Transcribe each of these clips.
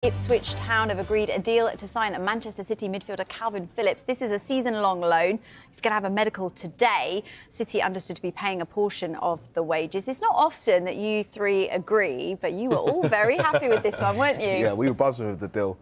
Ipswich Town have agreed a deal to sign Manchester City midfielder Calvin Phillips. This is a season-long loan. He's going to have a medical today. City understood to be paying a portion of the wages. It's not often that you three agree, but you were all very happy with this one, weren't you? Yeah, we were buzzing with the deal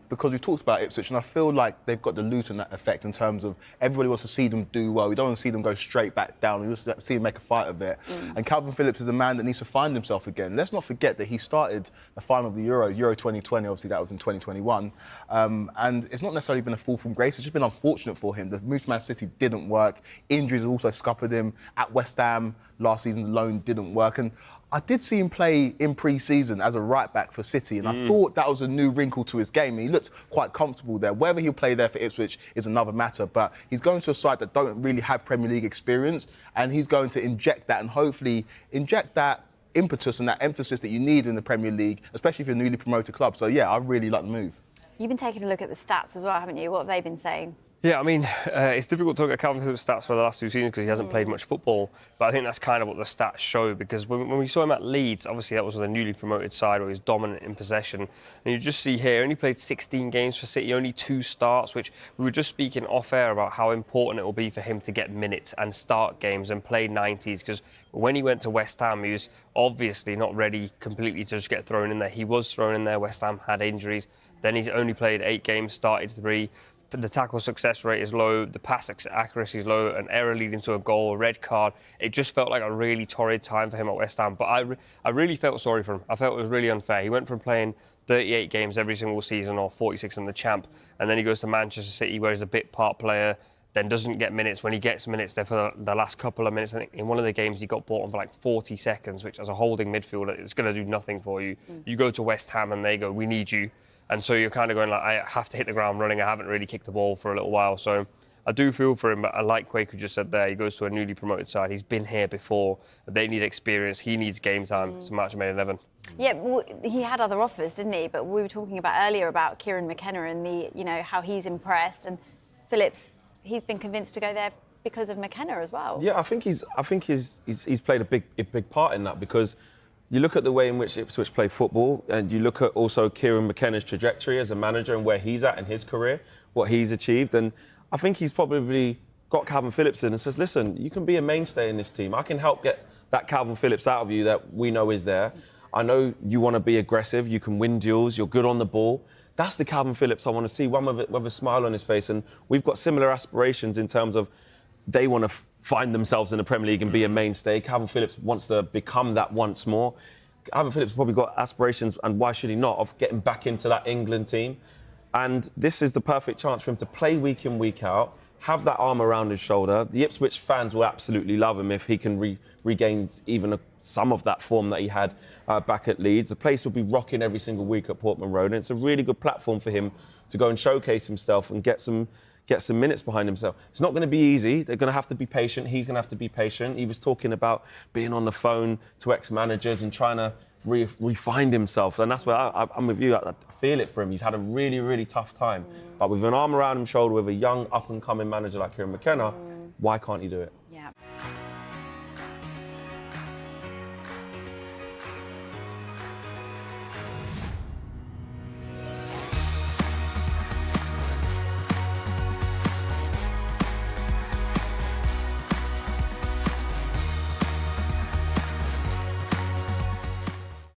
because we've talked about Ipswich, and I feel like they've got the Luton effect in terms of everybody wants to see them do well. We don't want to see them go straight back down. We want to see them make a fight of it. And Calvin Phillips is a man that needs to find himself again. Let's not forget that he started the final of the Euro 2020. Obviously, that was in 2021. And it's not necessarily been a fall from grace. It's just been unfortunate for him. The move to Man City didn't work. Injuries have also scuppered him. At West Ham last season, the loan didn't work. And I did see him play in pre-season as a right-back for City, and I thought that was a new wrinkle to his game. He looked quite comfortable there. Whether he'll play there for Ipswich is another matter, but he's going to a side that don't really have Premier League experience, and he's going to inject that and hopefully inject that impetus and that emphasis that you need in the Premier League, especially if you're a newly promoted club. So, yeah, I really like the move. You've been taking a look at the stats as well, haven't you? What have they been saying? Yeah, I mean, it's difficult to look at Calvin Phillips' stats for the last two seasons because he hasn't played much football, but I think that's kind of what the stats show, because when we saw him at Leeds, obviously that was with a newly promoted side where he was dominant in possession, and you just see here, only played 16 games for City, only 2 starts, which we were just speaking off-air about how important it will be for him to get minutes and start games and play 90s, because when he went to West Ham, he was obviously not ready completely to just get thrown in there. He was thrown in there, West Ham had injuries, then he's only played 8 games, started 3, the tackle success rate is low, the pass accuracy is low, an error leading to a goal, a red card. It just felt like a really torrid time for him at West Ham. But I really felt sorry for him. I felt it was really unfair. He went from playing 38 games every single season, or 46 in the Champ, and then he goes to Manchester City where he's a bit part player, then doesn't get minutes. When he gets minutes, they're for the last couple of minutes. I think in one of the games he got bought on for like 40 seconds, which as a holding midfielder, it's going to do nothing for you. You go to West Ham and they go, we need you. And so you're kind of going like, I have to hit the ground running. I haven't really kicked the ball for a little while. So I do feel for him, but I like Quaker just said there, he goes to a newly promoted side. He's been here before. They need experience. He needs game time. It's a match made 11. Yeah, well, he had other offers, didn't he? But we were talking about earlier about Kieran McKenna and how he's impressed. And Phillips, he's been convinced to go there because of McKenna as well. Yeah, I think he's played a big part in that, because you look at the way in which Ipswich play football, and you look at also Kieran McKenna's trajectory as a manager and where he's at in his career, what he's achieved. And I think he's probably got Calvin Phillips in and says, listen, you can be a mainstay in this team. I can help get that Calvin Phillips out of you that we know is there. I know you want to be aggressive, you can win duels, you're good on the ball. That's the Calvin Phillips I want to see, one with a smile on his face. And we've got similar aspirations in terms of they want to find themselves in the Premier League and be a mainstay. Calvin Phillips wants to become that once more. Calvin Phillips probably got aspirations, and why should he not, of getting back into that England team. And this is the perfect chance for him to play week in, week out, have that arm around his shoulder. The Ipswich fans will absolutely love him if he can regain even some of that form that he had back at Leeds. The place will be rocking every single week at Portman Road, and it's a really good platform for him to go and showcase himself and get some minutes behind himself. It's not going to be easy. They're going to have to be patient. He's going to have to be patient. He was talking about being on the phone to ex-managers and trying to refine himself. And that's where I'm with you. I feel it for him. He's had a really, really tough time. But with an arm around his shoulder, with a young, up-and-coming manager like Kieran McKenna, why can't he do it?